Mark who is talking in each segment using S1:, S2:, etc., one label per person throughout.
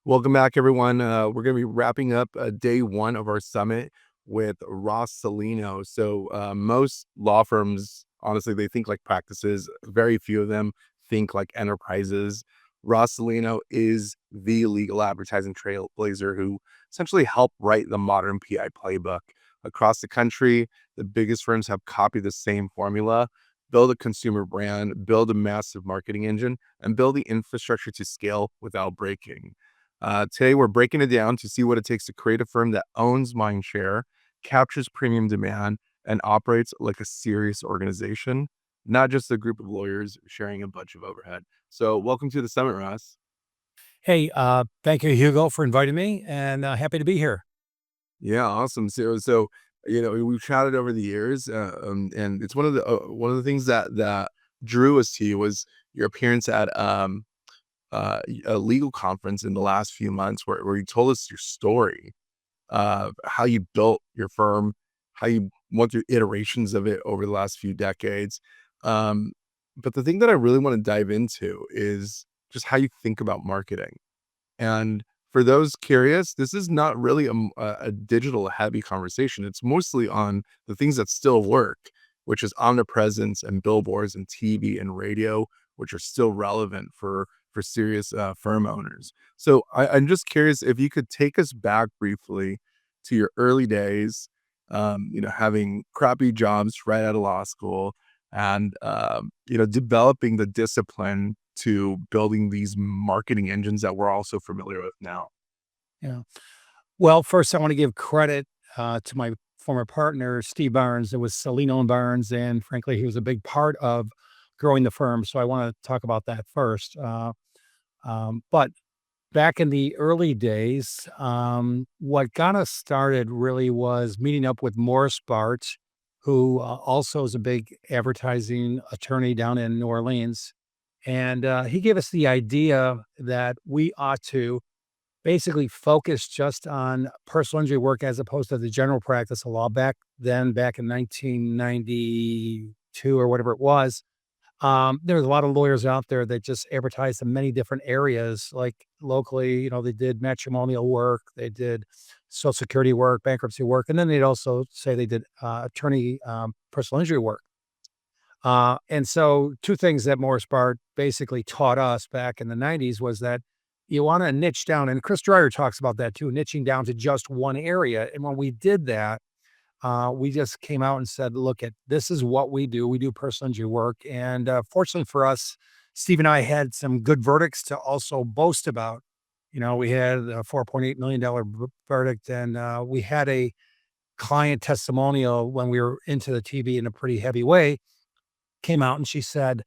S1: Welcome back, everyone. We're going to be wrapping up day one of our summit with Ross Celino. Most law firms, honestly, they think like practices. Very few of them think like enterprises. Ross Celino is the legal advertising trailblazer who essentially helped write the modern PI playbook. Across the country, the biggest firms have copied the same formula: build a consumer brand, build a massive marketing engine, and build the infrastructure to scale without breaking. Today, we're breaking it down to see what it takes to create a firm that owns mindshare, captures premium demand, and operates like a serious organization, not just a group of lawyers sharing a bunch of overhead. So, welcome to the summit, Ross.
S2: Hey, thank you, Hugo, for inviting me, and happy to be here.
S1: Yeah, awesome. We've chatted over the years, and it's one of the things that drew us to you was your appearance at a legal conference in the last few months, where you told us your story, how you built your firm, how you went through iterations of it over the last few decades. Um, but the thing that I really want to dive into is just how you think about marketing. And for those curious, this is not really a digital heavy conversation. It's mostly on the things that still work, which is omnipresence and billboards and TV and radio, which are still relevant for serious firm owners. I'm just curious if you could take us back briefly to your early days, having crappy jobs right out of law school, and developing the discipline to building these marketing engines that we're also familiar with now.
S2: Yeah. Well, first, I want to give credit to my former partner, Steve Barnes. It was Celino and Barnes, and frankly, he was a big part of growing the firm. So I want to talk about that first. But back in the early days, what got us started really was meeting up with Morris Bart, who also is a big advertising attorney down in New Orleans. And he gave us the idea that we ought to basically focus just on personal injury work as opposed to the general practice of law back then, back in 1992 or whatever it was. There was a lot of lawyers out there that just advertised in many different areas, like locally, they did matrimonial work, they did social security work, bankruptcy work, and then they'd also say they did attorney personal injury work. And so two things that Morris Bart basically taught us back in the 90s was that you want to niche down. And Chris Dreyer talks about that too, niching down to just one area. And when we did that, we just came out and said, look, at this is what we do. We do personal injury work. And fortunately for us, Steve and I had some good verdicts to also boast about. We had a $4.8 million verdict, and we had a client testimonial when we were into the TV in a pretty heavy way. Came out and she said,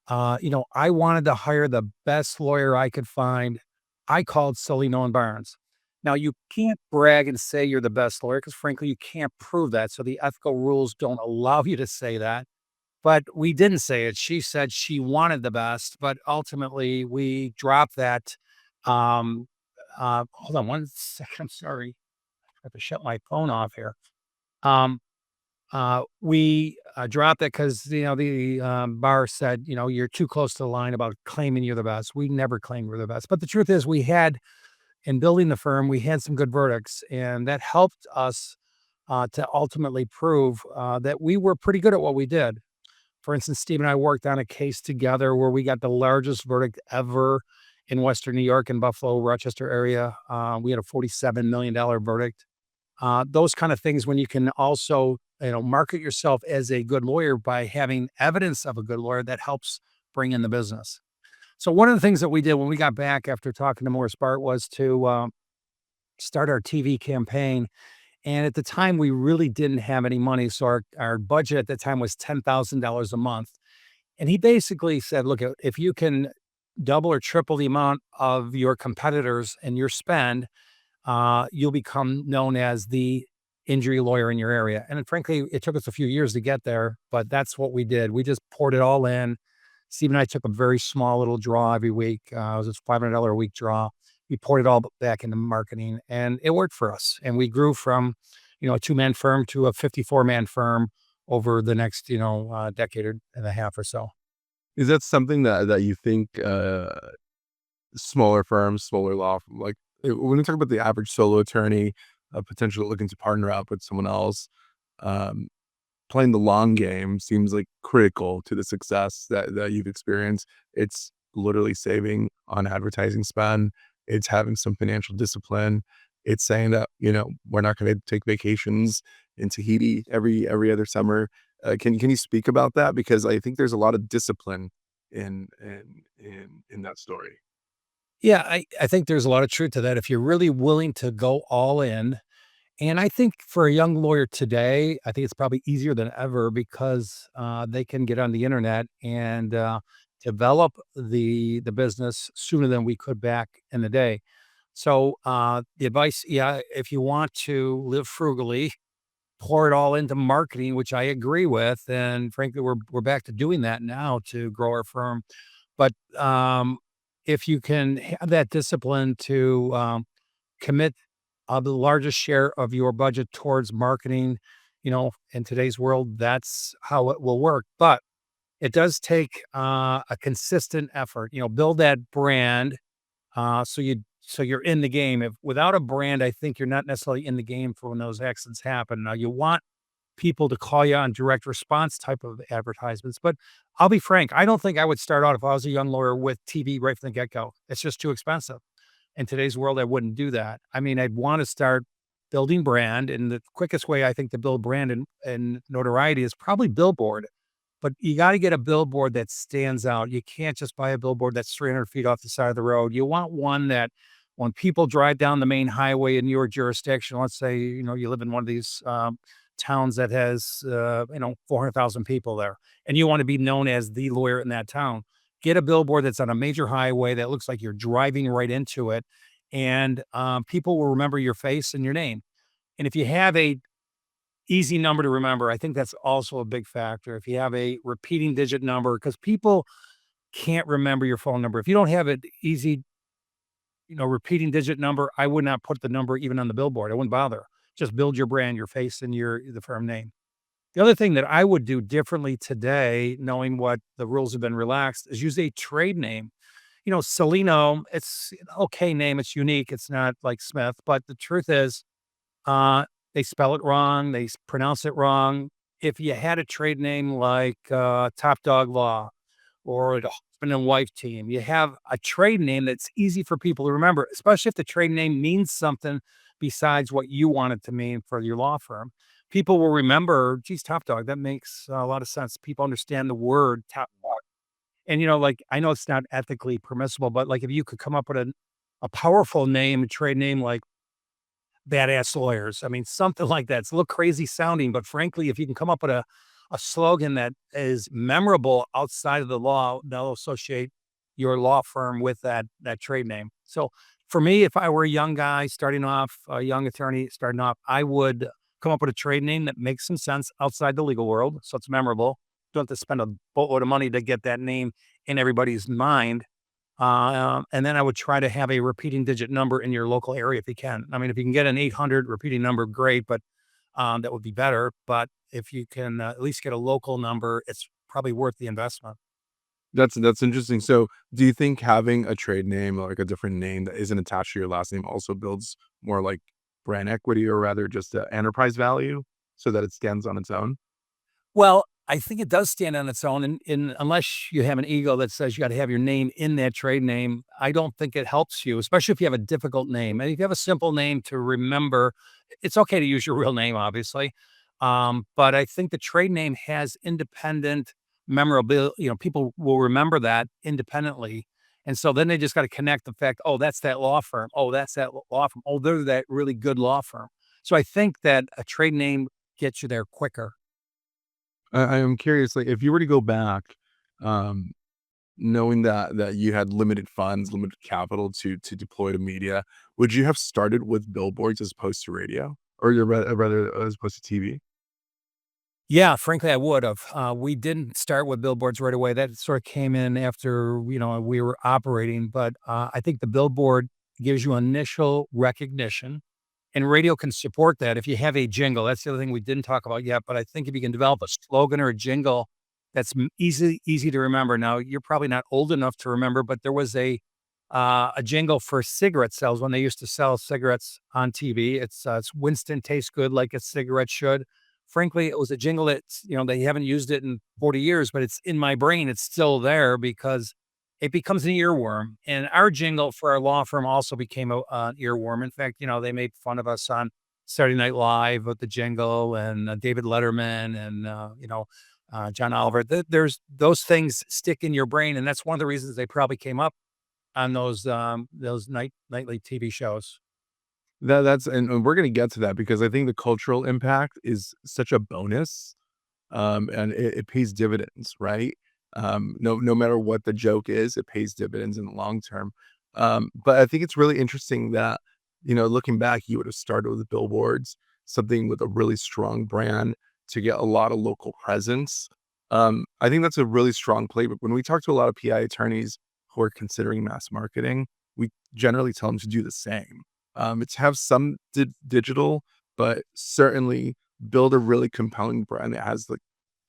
S2: I wanted to hire the best lawyer I could find. I called Celino and Barnes. Now, you can't brag and say you're the best lawyer because, frankly, you can't prove that. So the ethical rules don't allow you to say that. But we didn't say it. She said she wanted the best, but ultimately we dropped that. Um, Hold on one second. I'm sorry. I have to shut my phone off here. Um, we dropped it because, the, bar said, "You're too close to the line about claiming you're the best." We never claimed we're the best, but the truth is we had in building the firm, we had some good verdicts, and that helped us, to ultimately prove, that we were pretty good at what we did. For instance, Steve and I worked on a case together where we got the largest verdict ever in Western New York and Buffalo, Rochester area. We had a $47 million verdict. Those kind of things when you can also, market yourself as a good lawyer by having evidence of a good lawyer that helps bring in the business. So one of the things that we did when we got back after talking to Morris Bart was to start our TV campaign. And at the time, we really didn't have any money. So our budget at the time was $10,000 a month. And he basically said, look, if you can double or triple the amount of your competitors and your spend, you'll become known as the injury lawyer in your area. And frankly, it took us a few years to get there, but that's what we did. We just poured it all in. Steve and I took a very small little draw every week. It was a $500 a week draw. We poured it all back into marketing, and it worked for us. And we grew from, a two-man firm to a 54-man firm over the next, decade and a half or so.
S1: Is that something that you think smaller firms, smaller law, like when we talk about the average solo attorney, potentially looking to partner up with someone else, um, playing the long game seems like critical to the success that you've experienced. It's literally saving on advertising spend. It's having some financial discipline. It's saying that, we're not going to take vacations in Tahiti every other summer. Can you speak about that? Because I think there's a lot of discipline in that story.
S2: Yeah, I think there's a lot of truth to that if you're really willing to go all in. And I think for a young lawyer today, I think it's probably easier than ever because they can get on the internet and develop the business sooner than we could back in the day. So the advice, yeah, if you want to live frugally, pour it all into marketing, which I agree with. And frankly, we're back to doing that now to grow our firm. But if you can have that discipline to commit the largest share of your budget towards marketing, in today's world, that's how it will work. But it does take a consistent effort. Build that brand so you're in the game. If without a brand, I think you're not necessarily in the game for when those accidents happen. Now you want people to call you on direct response type of advertisements. But I'll be frank, I don't think I would start out if I was a young lawyer with TV right from the get go. It's just too expensive. In today's world, I wouldn't do that. I mean, I'd want to start building brand. And the quickest way I think to build brand and notoriety is probably billboard. But you got to get a billboard that stands out. You can't just buy a billboard that's 300 feet off the side of the road. You want one that when people drive down the main highway in your jurisdiction, let's say, you live in one of these towns that has, 400,000 people there, and you want to be known as the lawyer in that town. Get a billboard that's on a major highway that looks like you're driving right into it, and people will remember your face and your name. And if you have a easy number to remember, I think that's also a big factor. If you have a repeating digit number, because people can't remember your phone number. If you don't have an easy, repeating digit number, I would not put the number even on the billboard. I wouldn't bother. Just build your brand, your face, and the firm name. The other thing that I would do differently today, knowing what the rules have been relaxed, is use a trade name. Celino, it's an okay name. It's unique. It's not like Smith, but the truth is, they spell it wrong. They pronounce it wrong. If you had a trade name like Top Dog Law or the husband and wife team, you have a trade name that's easy for people to remember, especially if the trade name means something besides what you want it to mean for your law firm. People will remember, geez, Top Dog, that makes a lot of sense. People understand the word top dog. And, like, I know it's not ethically permissible, but like if you could come up with a powerful name, a trade name like Badass Lawyers. I mean, something like that. It's a little crazy sounding, but frankly, if you can come up with a slogan that is memorable outside of the law, they'll associate your law firm with that trade name. So for me, if I were a young guy starting off, a young attorney starting off, I would come up with a trade name that makes some sense outside the legal world. So it's memorable. Don't have to spend a boatload of money to get that name in everybody's mind. And then I would try to have a repeating digit number in your local area if you can. I mean, if you can get an 800 repeating number, great, but that would be better. But if you can at least get a local number, it's probably worth the investment.
S1: That's interesting. So, do you think having a trade name or like a different name that isn't attached to your last name also builds more like brand equity or rather just enterprise value so that it stands on its own?
S2: Well, I think it does stand on its own, and unless you have an ego that says you gotta have your name in that trade name, I don't think it helps you, especially if you have a difficult name. And if you have a simple name to remember, it's okay to use your real name, obviously. But I think the trade name has independent memorability. People will remember that independently. And so then they just got to connect the fact, oh, that's that law firm. Oh, that's that law firm. Oh, they're that really good law firm. So I think that a trade name gets you there quicker.
S1: I am curious, like if you were to go back, um, knowing that you had limited funds, limited capital to deploy to media, would you have started with billboards as opposed to radio, or rather as opposed to TV?
S2: Yeah, frankly, I would have. We didn't start with billboards right away. That sort of came in after, we were operating, but I think the billboard gives you initial recognition and radio can support that if you have a jingle. That's the other thing we didn't talk about yet, but I think if you can develop a slogan or a jingle that's easy to remember. Now, you're probably not old enough to remember, but there was a a jingle for cigarette sales when they used to sell cigarettes on TV. It's Winston tastes good like a cigarette should. Frankly, it was a jingle that's, they haven't used it in 40 years, but it's in my brain. It's still there because it becomes an earworm. And our jingle for our law firm also became an earworm. In fact, they made fun of us on Saturday Night Live with the jingle and David Letterman and, John Oliver. There's those things stick in your brain. And that's one of the reasons they probably came up on those nightly TV shows.
S1: That's and we're gonna get to that because I think the cultural impact is such a bonus, and it pays dividends, right? No matter what the joke is, it pays dividends in the long term. But I think it's really interesting that, looking back, you would have started with billboards, something with a really strong brand to get a lot of local presence. I think that's a really strong playbook. When we talk to a lot of PI attorneys who are considering mass marketing, we generally tell them to do the same. It's have some digital, but certainly build a really compelling brand that has like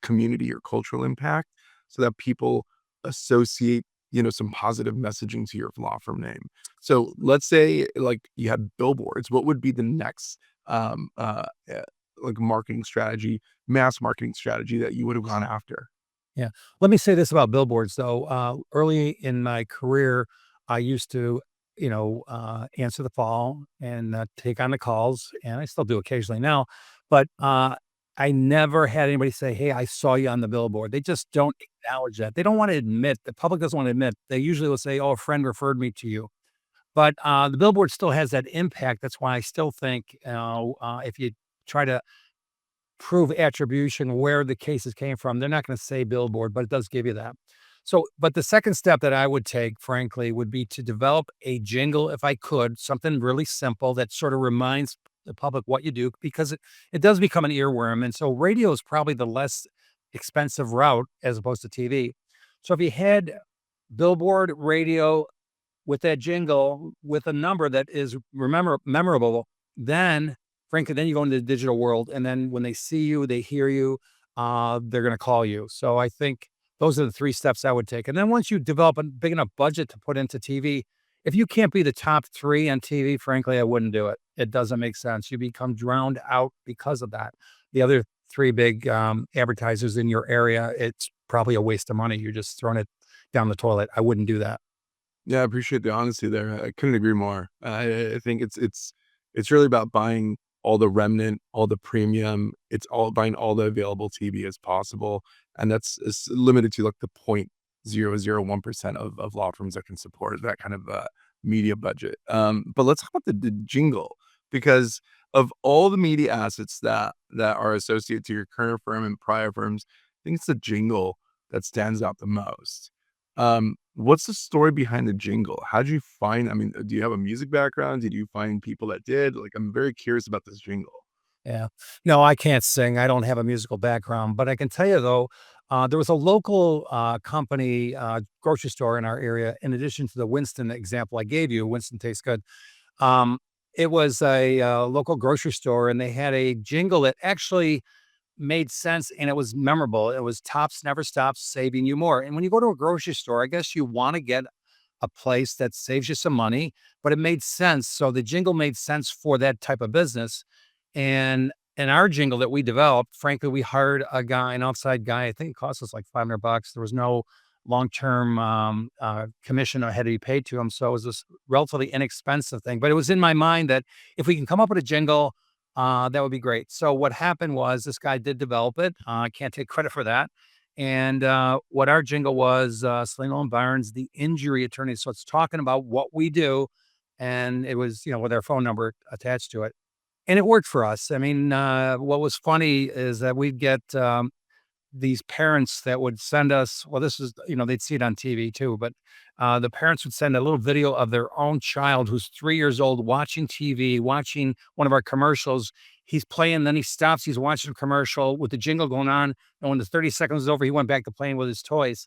S1: community or cultural impact so that people associate, some positive messaging to your law firm name. So let's say like you had billboards, what would be the next like marketing strategy, mass marketing strategy that you would have gone after?
S2: Yeah. Let me say this about billboards though. Early in my career, I used to, answer the phone and take on the calls, and I still do occasionally now. But I never had anybody say, "Hey, I saw you on the billboard." They just don't acknowledge that. They don't want to admit. The public doesn't want to admit. They usually will say, "Oh, a friend referred me to you." But the billboard still has that impact. That's why I still think, if you try to prove attribution where the cases came from. They're not gonna say billboard, but it does give you that. So, but the second step that I would take, frankly, would be to develop a jingle if I could, something really simple that sort of reminds the public what you do because it does become an earworm. And so radio is probably the less expensive route as opposed to TV. So if you had billboard, radio, with that jingle, with a number that is memorable, then, frankly, then you go into the digital world, and then when they see you, they hear you, they're gonna call you. So I think those are the 3 steps I would take, and then once you develop a big enough budget to put into TV, if you can't be the top 3 on TV, frankly, I wouldn't do it. It doesn't make sense. You become drowned out because of that. The other 3 big, advertisers in your area, it's probably a waste of money. You're just throwing it down the toilet. I wouldn't do that.
S1: Yeah, I appreciate the honesty there. I couldn't agree more. I think it's really about buying all the remnant, all the premium. It's all buying all the available TV as possible, and that's is limited to like the 0.001% of law firms that can support that kind of media budget. But let's talk about the jingle because of all the media assets that are associated to your current firm and prior firms, I think it's the jingle that stands out the most. What's the story behind the jingle? How'd you find I mean, do you have a music background? Did you find people that did? Like, I'm very curious about this jingle.
S2: Yeah. No, I can't sing. I don't have a musical background, but I can tell you though, there was a local company, grocery store in our area. In addition to the Winston example I gave you, Winston tastes good. Um, it was a local grocery store, and they had a jingle that actually made sense and it was memorable. It was Tops Never Stops, saving you more. And when you go to a grocery store, I guess you want to get a place that saves you some money, but it made sense. So the jingle made sense for that type of business. And in our jingle that we developed, frankly, we hired a guy, an outside guy. I think it cost us like $500. There was no long-term commission that had to be paid to him. So it was this relatively inexpensive thing. But it was in my mind that if we can come up with a jingle, that would be great. So what happened was this guy did develop it. I can't take credit for that. And what our jingle was, Celino and Barnes, the injury attorney. So it's talking about what we do. And it was, with our phone number attached to it. And it worked for us. I mean, what was funny is that we'd get these parents that would send us, well, this is, they'd see it on TV too, but the parents would send a little video of their own child who's 3 years old watching TV, watching one of our commercials. He's playing, then he stops, he's watching a commercial with the jingle going on. And when the 30 seconds is over, he went back to playing with his toys.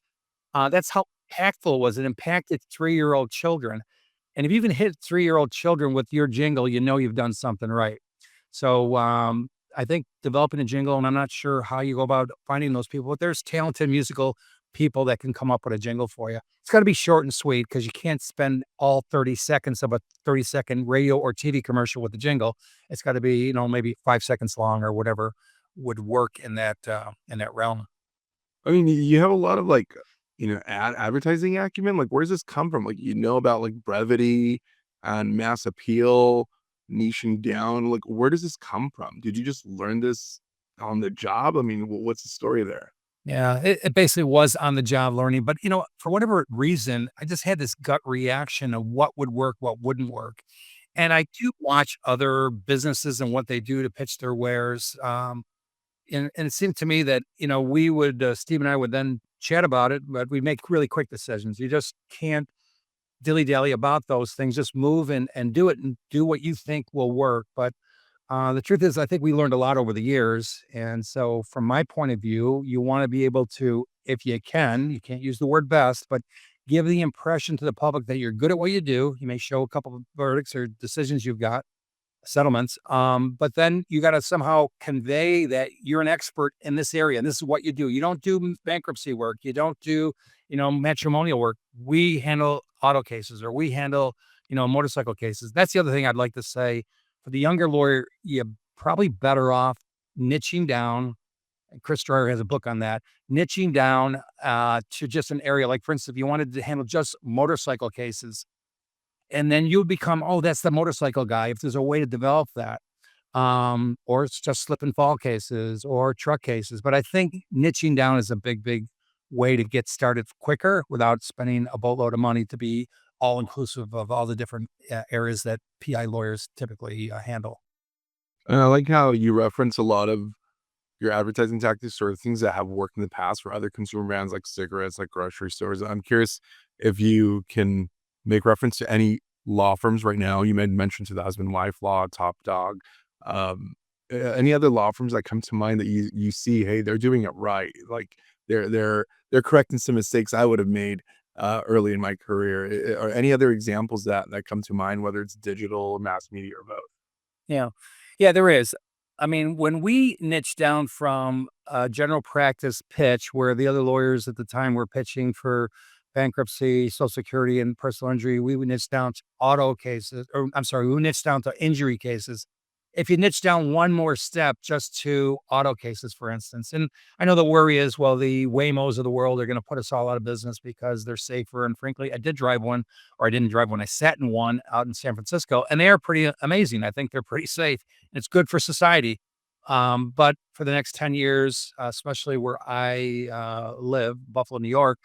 S2: That's how impactful it was. It impacted 3-year-old children. And if you can hit 3-year-old children with your jingle, you know you've done something right. So I think developing a jingle, and I'm not sure how you go about finding those people, but there's talented musical people that can come up with a jingle for you. It's got to be short and sweet because you can't spend all 30 seconds of a 30-second radio or TV commercial with the jingle. It's got to be, maybe 5 seconds long or whatever would work in that realm.
S1: I mean, you have a lot of like, advertising acumen. Like, where's this come from? Like, about like brevity and mass appeal, niching down. Like, where does this come from? Did you just learn this on the job? I mean, what's the story there?
S2: Yeah, it basically was on the job learning, but for whatever reason, I just had this gut reaction of what would work, what wouldn't work. And I do watch other businesses and what they do to pitch their wares. And it seemed to me that, we would, Steve and I would then chat about it, but we make really quick decisions. You just can't dilly dally about those things. Just move and do it and do what you think will work. But the truth is, I think we learned a lot over the years. And so, from my point of view, you want to be able to, if you can't use the word best, but give the impression to the public that you're good at what you do. You may show a couple of verdicts or decisions you've got, settlements. But then you got to somehow convey that you're an expert in this area. And this is what you do. You don't do bankruptcy work. You don't do, matrimonial work. We handle auto cases or we handle, motorcycle cases. That's the other thing I'd like to say for the younger lawyer. You're probably better off niching down. And Chris Dreyer has a book on that, niching down to just an area. Like, for instance, if you wanted to handle just motorcycle cases, and then you become, oh, that's the motorcycle guy. If there's a way to develop that, or it's just slip and fall cases or truck cases. But I think niching down is a big, big way to get started quicker without spending a boatload of money to be all inclusive of all the different areas that PI lawyers typically handle.
S1: And I like how you reference a lot of your advertising tactics or things that have worked in the past for other consumer brands like cigarettes, like grocery stores. I'm curious if you can make reference to any law firms right now. You made mention to the husband wife law, Top Dog. Any other law firms that come to mind that you see, hey, they're doing it right. Like they're correcting some mistakes I would have made early in my career. Or any other examples that come to mind, whether it's digital, mass media, or both.
S2: Yeah. Yeah, there is. I mean, when we niche down from a general practice pitch where the other lawyers at the time were pitching for bankruptcy, social security, and personal injury, we would niche down to auto cases, or I'm sorry, we would niche down to injury cases. If you niche down one more step just to auto cases, for instance, and I know the worry is, well, the Waymos of the world are going to put us all out of business because they're safer. And frankly, I did drive one, or I didn't drive one. I sat in one out in San Francisco, and they are pretty amazing. I think they're pretty safe. It's good for society. But for the next 10 years, especially where I live, Buffalo, New York,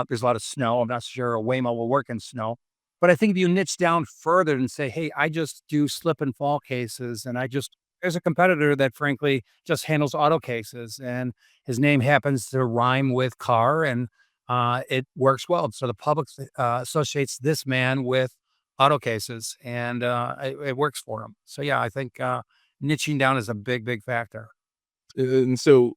S2: there's a lot of snow. I'm not sure a Waymo will work in snow. But I think if you niche down further and say, hey, I just do slip and fall cases, and there's a competitor that frankly just handles auto cases, and his name happens to rhyme with car, and it works well. So the public associates this man with auto cases, and it works for him. So yeah, I think niching down is a big, big factor.
S1: And so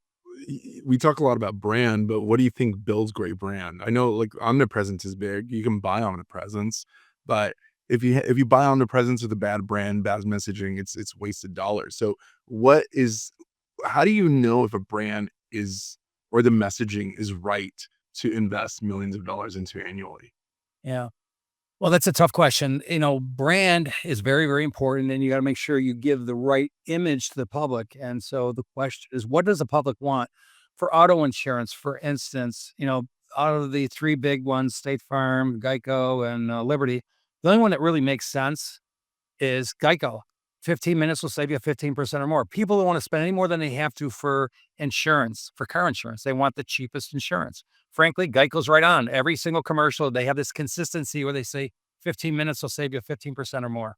S1: we talk a lot about brand, but what do you think builds great brand? I know like omnipresence is big. You can buy omnipresence, but if you buy omnipresence with a bad brand, bad messaging, it's wasted dollars. So what is how do you know if a brand is or the messaging is right to invest millions of dollars into annually?
S2: Yeah. Well, that's a tough question. Brand is very, very important, and you got to make sure you give the right image to the public. And so the question is, what does the public want for auto insurance? For instance, out of the three big ones, State Farm, Geico, and Liberty, the only one that really makes sense is Geico. 15 minutes will save you 15% or more. People don't want to spend any more than they have to for insurance, for car insurance. They want the cheapest insurance. Frankly, Geico's right on. Every single commercial, they have this consistency where they say 15 minutes will save you 15% or more.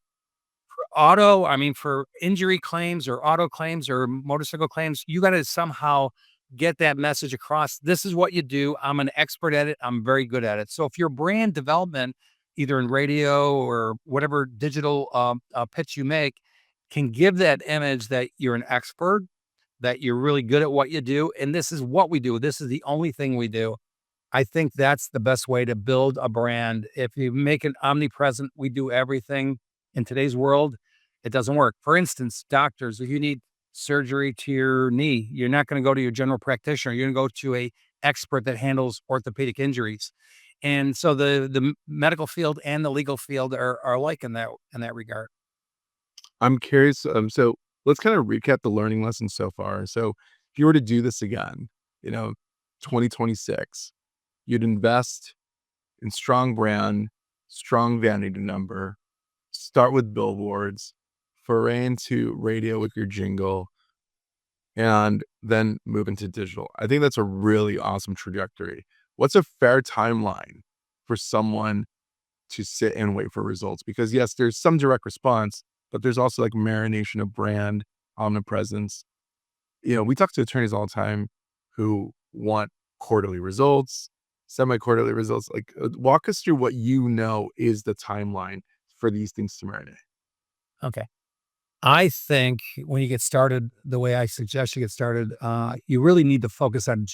S2: Auto, I mean, for injury claims or auto claims or motorcycle claims, you got to somehow get that message across. This is what you do. I'm an expert at it. I'm very good at it. So if your brand development, either in radio or whatever digital pitch you make, can give that image that you're an expert, that you're really good at what you do, and this is what we do. This is the only thing we do. I think that's the best way to build a brand. If you make it omnipresent, we do everything in today's world, it doesn't work. For instance, doctors, if you need surgery to your knee, you're not going to go to your general practitioner. You're going to go to a expert that handles orthopedic injuries. And so the medical field and the legal field are alike in that regard.
S1: I'm curious, so let's kind of recap the learning lessons so far. So if you were to do this again, you know, 2026, you'd invest in strong brand, strong vanity number, start with billboards, foray into radio with your jingle, and then move into digital. I think that's a really awesome trajectory. What's a fair timeline for someone to sit and wait for results? Because yes, there's some direct response, but there's also like marination of brand, omnipresence. We talk to attorneys all the time who want quarterly results, semi-quarterly results. Like, walk us through what is the timeline for these things to marinate.
S2: Okay. I think when you get started, the way I suggest you get started, you really need to focus on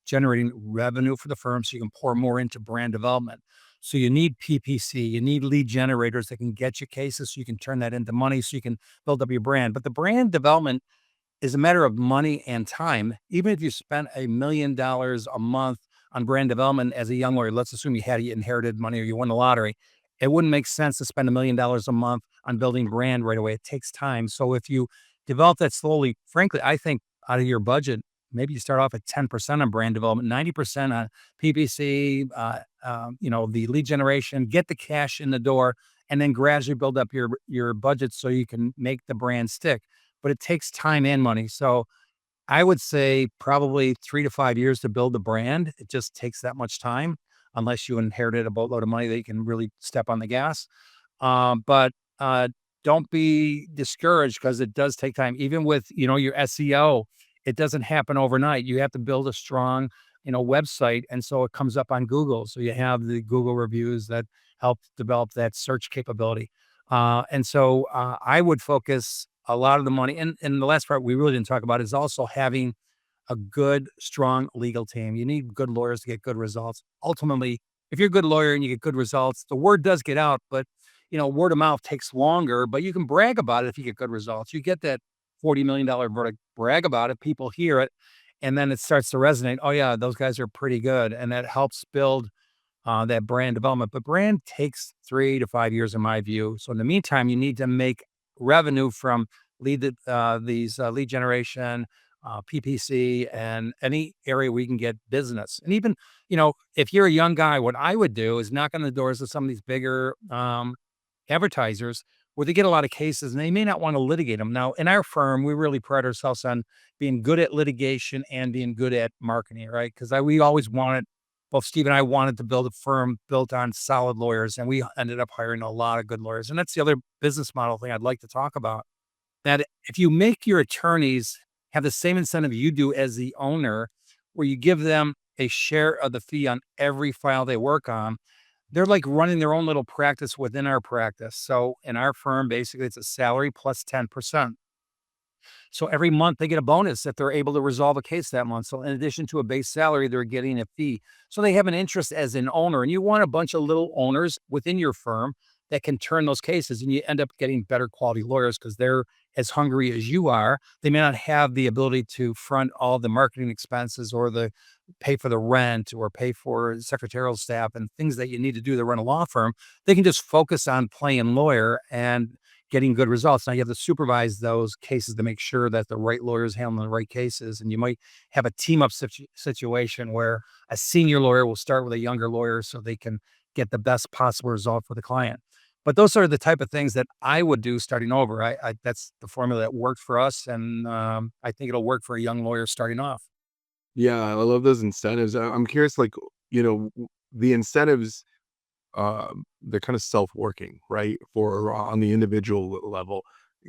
S2: generating revenue for the firm so you can pour more into brand development. So you need PPC, you need lead generators that can get you cases so you can turn that into money so you can build up your brand. But the brand development is a matter of money and time. Even if you spent $1 million a month on brand development as a young lawyer, let's assume you inherited money or you won the lottery, it wouldn't make sense to spend $1 million a month on building brand right away. It takes time. So if you develop that slowly, frankly, I think out of your budget, maybe you start off at 10% on brand development, 90% on PPC, the lead generation, get the cash in the door, and then gradually build up your budget so you can make the brand stick. But it takes time and money. So I would say probably 3 to 5 years to build a brand. It just takes that much time unless you inherited a boatload of money that you can really step on the gas. But don't be discouraged because it does take time. Even with, your SEO, it doesn't happen overnight. You have to build a strong, website, and so it comes up on Google. So you have the Google reviews that help develop that search capability. And so I would focus a lot of the money, and the last part we really didn't talk about is also having a good, strong legal team. You need good lawyers to get good results. Ultimately, if you're a good lawyer and you get good results, the word does get out, but word of mouth takes longer, but you can brag about it if you get good results. You get that $40 million verdict, brag about it, people hear it, and then it starts to resonate. Oh yeah, those guys are pretty good. And that helps build that brand development. But brand takes 3 to 5 years in my view. So in the meantime, you need to make revenue from lead generation, PPC, and any area where you can get business. And even, if you're a young guy, what I would do is knock on the doors of some of these bigger advertisers where they get a lot of cases and they may not want to litigate them. Now, in our firm, we really pride ourselves on being good at litigation and being good at marketing, right? Because we always wanted, both Steve and I wanted to build a firm built on solid lawyers, and we ended up hiring a lot of good lawyers. And that's the other business model thing I'd like to talk about. That if you make your attorneys have the same incentive you do as the owner, where you give them a share of the fee on every file they work on, they're like running their own little practice within our practice. So in our firm, basically, it's a salary plus 10%. So every month they get a bonus if they're able to resolve a case that month. So in addition to a base salary, they're getting a fee. So they have an interest as an owner, and you want a bunch of little owners within your firm that can turn those cases, and you end up getting better quality lawyers because they're as hungry as you are. They may not have the ability to front all the marketing expenses or the pay for the rent or pay for secretarial staff and things that you need to do to run a law firm. They can just focus on playing lawyer and getting good results. Now you have to supervise those cases to make sure that the right lawyers handling the right cases. And you might have a team up situation where a senior lawyer will start with a younger lawyer so they can get the best possible result for the client. But those are the type of things that I would do starting over. That's the formula that worked for us, and I think it'll work for a young lawyer starting off.
S1: Yeah, I love those incentives. I'm curious, like, the incentives, they're kind of self-working, right? For on the individual level.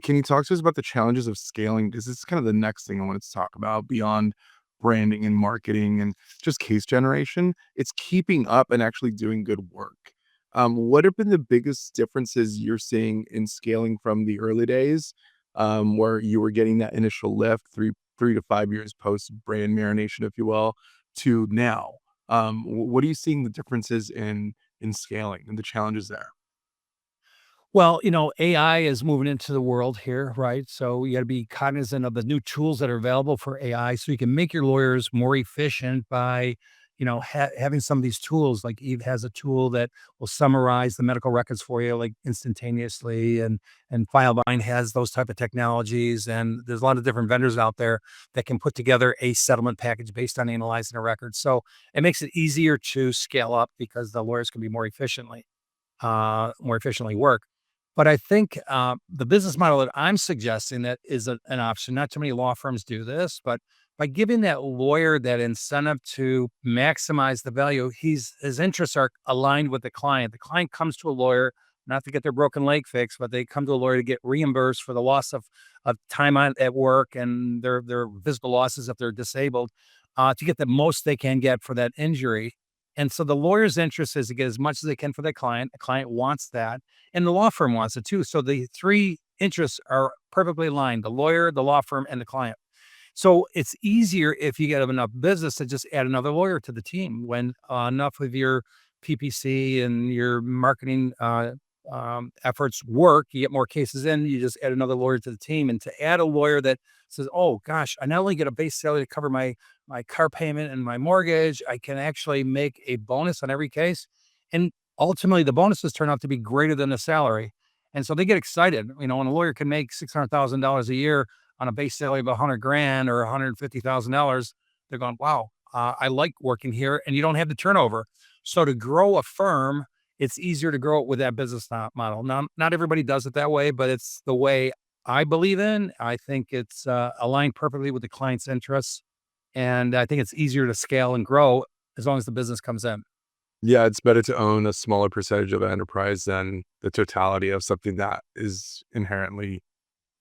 S1: Can you talk to us about the challenges of scaling? Because this is kind of the next thing I wanted to talk about beyond branding and marketing and just case generation. It's keeping up and actually doing good work. What have been the biggest differences you're seeing in scaling from the early days, where you were getting that initial lift, three to 5 years post brand marination, if you will, to now? What are you seeing the differences in scaling and the challenges there?
S2: Well, AI is moving into the world here, right? So you got to be cognizant of the new tools that are available for AI so you can make your lawyers more efficient by, having some of these tools. Like Eve has a tool that will summarize the medical records for you like instantaneously, and Filebind has those type of technologies, and there's a lot of different vendors out there that can put together a settlement package based on analyzing the records. So it makes it easier to scale up because the lawyers can be more efficiently work. But I think the business model that I'm suggesting that is an option. Not too many law firms do this, but by giving that lawyer that incentive to maximize the value, his interests are aligned with the client. The client comes to a lawyer not to get their broken leg fixed, but they come to a lawyer to get reimbursed for the loss of time at work and their physical losses if they're disabled, to get the most they can get for that injury. And so the lawyer's interest is to get as much as they can for the client. The client wants that, and the law firm wants it too. So the three interests are perfectly aligned: the lawyer, the law firm, and the client. So it's easier if you get enough business to just add another lawyer to the team. When enough of your PPC and your marketing efforts work, you get more cases in, you just add another lawyer to the team. And to add a lawyer that says, "Oh gosh, I not only get a base salary to cover my car payment and my mortgage, I can actually make a bonus on every case." And ultimately, the bonuses turn out to be greater than the salary. And so they get excited. When a lawyer can make $600,000 a year on a base salary of 100 grand or $150,000, they're going, "Wow, I like working here." And you don't have the turnover. So to grow a firm, it's easier to grow it with that business model. Not everybody does it that way, but it's the way I believe in. I think it's aligned perfectly with the client's interests, and I think it's easier to scale and grow as long as the business comes in.
S1: Yeah, it's better to own a smaller percentage of an enterprise than the totality of something that is inherently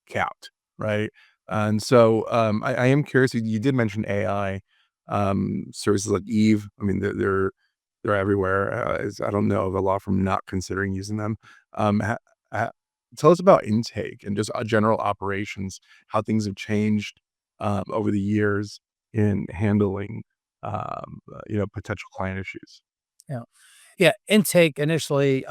S1: capped, right? And so, I am curious, you did mention AI, services like Eve. I mean, they're everywhere. I don't know of a law firm not considering using them. Ha ha Tell us about intake and just, general operations, how things have changed, over the years in handling, potential client issues.
S2: Yeah. Yeah, intake initially,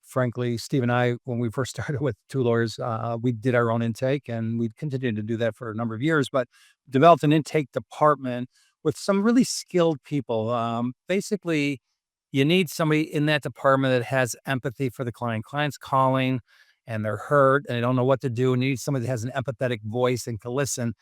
S2: frankly, Steve and I, when we first started with 2 lawyers, we did our own intake, and we continued to do that for a number of years, but developed an intake department with some really skilled people. Basically, you need somebody in that department that has empathy for the client. Client's calling, and they're hurt, and they don't know what to do, and you need somebody that has an empathetic voice and can listen.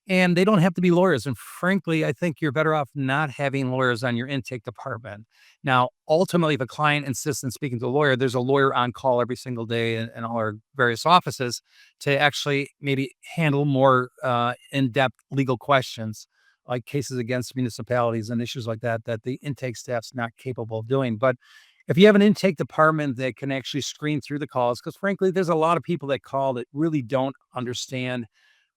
S2: And they don't have to be lawyers, and frankly, I think you're better off not having lawyers on your intake department. Now, ultimately, if a client insists on speaking to a lawyer, there's a lawyer on call every single day in all our various offices to actually maybe handle more in-depth legal questions, like cases against municipalities and issues like that, that the intake staff's not capable of doing. But if you have an intake department that can actually screen through the calls, because frankly, there's a lot of people that call that really don't understand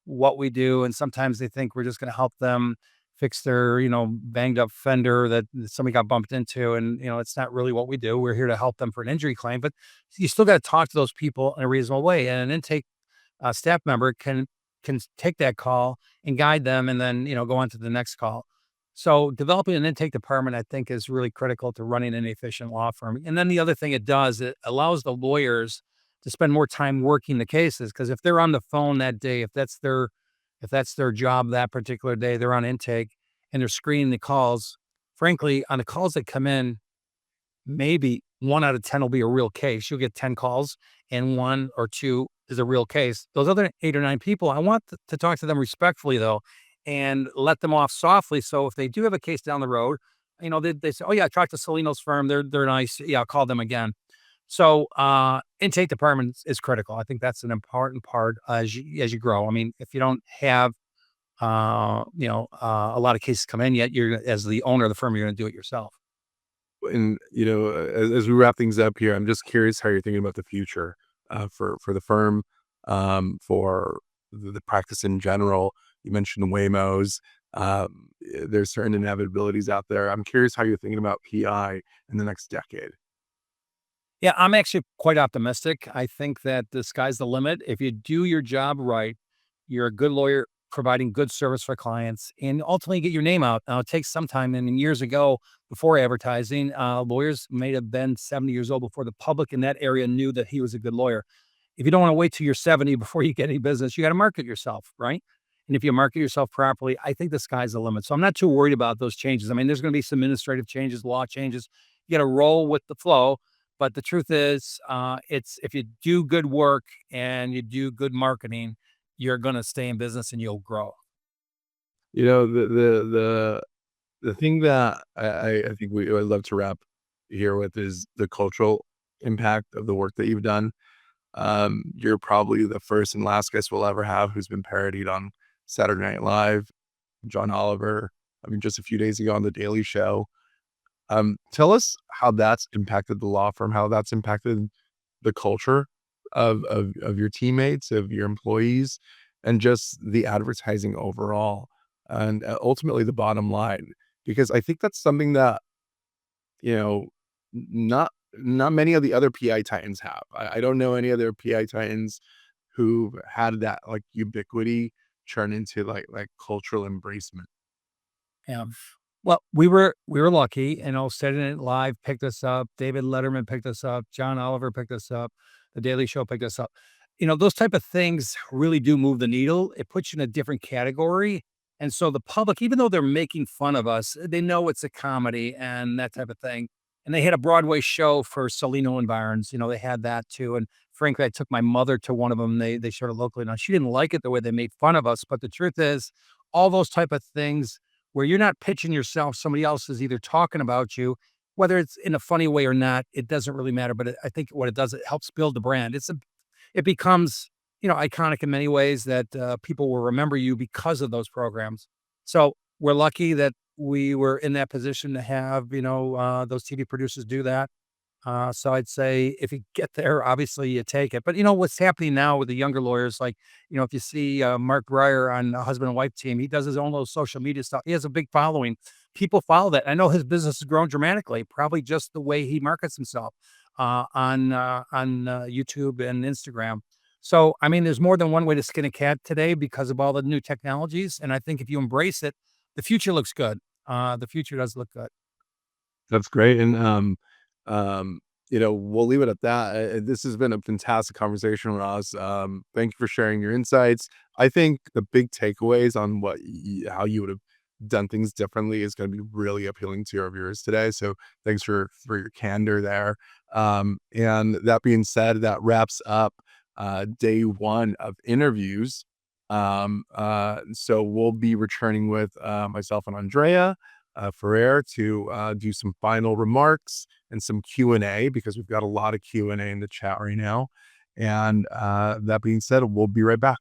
S2: what we do, and sometimes they think we're just gonna help them fix their, banged up fender that somebody got bumped into, and, it's not really what we do. We're here to help them for an injury claim, but you still gotta talk to those people in a reasonable way, and an intake, staff member can take that call and guide them and then, go on to the next call. So developing an intake department, I think, is really critical to running an efficient law firm. And then the other thing it does, it allows the lawyers to spend more time working the cases. Because if they're on the phone that day, if that's their job that particular day, they're on intake and they're screening the calls. Frankly, on the calls that come in, maybe 1 out of 10 will be a real case. You'll get 10 calls and 1 or 2 is a real case. Those other 8 or 9 people, I want to talk to them respectfully though, and let them off softly. So if they do have a case down the road, they say, "Oh yeah, I talked to Celino's firm. They're nice. Yeah, I'll call them again." So intake department is critical. I think that's an important part as you grow. I mean, if you don't have a lot of cases come in yet, you're as the owner of the firm, you're going to do it yourself.
S1: And, as we wrap things up here, I'm just curious how you're thinking about the future, for the firm, for the practice in general. You mentioned Waymos. There's certain inevitabilities out there. I'm curious how you're thinking about PI in the next decade.
S2: Yeah, I'm actually quite optimistic. I think that the sky's the limit. If you do your job right, you're a good lawyer providing good service for clients, and ultimately get your name out. Now, it takes some time. And years ago, before advertising, lawyers may have been 70 years old before the public in that area knew that he was a good lawyer. If you don't want to wait till you're 70 before you get any business, you got to market yourself, right? And if you market yourself properly, I think the sky's the limit. So I'm not too worried about those changes. I mean, there's going to be some administrative changes, law changes. You got to roll with the flow. But the truth is, it's if you do good work and you do good marketing, you're going to stay in business and you'll grow.
S1: You know, the thing that I think we would love to wrap here with is the cultural impact of the work that you've done. You're probably the first and last guest we'll ever have who's been parodied on Saturday Night Live, John Oliver. I mean, just a few days ago on The Daily Show. Tell us how that's impacted the law firm, how that's impacted the culture of your teammates, of your employees, and just the advertising overall, and ultimately the bottom line. Because I think that's something that you know, not many of the other PI titans have. I don't know any other PI titans who've had that like ubiquity turn into cultural embracement.
S2: Yeah. Well, we were lucky, and Saturday Night Live picked us up, David Letterman picked us up, John Oliver picked us up, The Daily Show picked us up. Those type of things really do move the needle. It puts you in a different category, and so the public, even though they're making fun of us, they know it's a comedy and that type of thing. And they had a Broadway show for Celino and Barnes, they had that too, and frankly, I took my mother to one of them. They showed it locally. Now, she didn't like it the way they made fun of us, but the truth is, all those type of things where you're not pitching yourself, somebody else is either talking about you, whether it's in a funny way or not, it doesn't really matter. But I think what it does, it helps build the brand. It becomes, iconic in many ways that people will remember you because of those programs. So we're lucky that we were in that position to have, those TV producers do that. So I'd say if you get there, obviously you take it. But what's happening now with the younger lawyers, like, if you see Mark Breyer on a husband and wife team, he does his own little social media stuff. He has a big following. People follow that. I know his business has grown dramatically, probably just the way he markets himself on YouTube and Instagram. So, I mean, there's more than one way to skin a cat today because of all the new technologies. And I think if you embrace it, the future looks good. The future does look good.
S1: That's great, and, we'll leave it at that. This has been a fantastic conversation, Ross. Thank you for sharing your insights. I think the big takeaways on how you would have done things differently is gonna be really appealing to your viewers today, so thanks for your candor there. And that being said, that wraps up, day 1 of interviews. So we'll be returning with, myself and Andrea Ferrer to do some final remarks and some Q&A because we've got a lot of Q&A in the chat right now. And that being said, we'll be right back.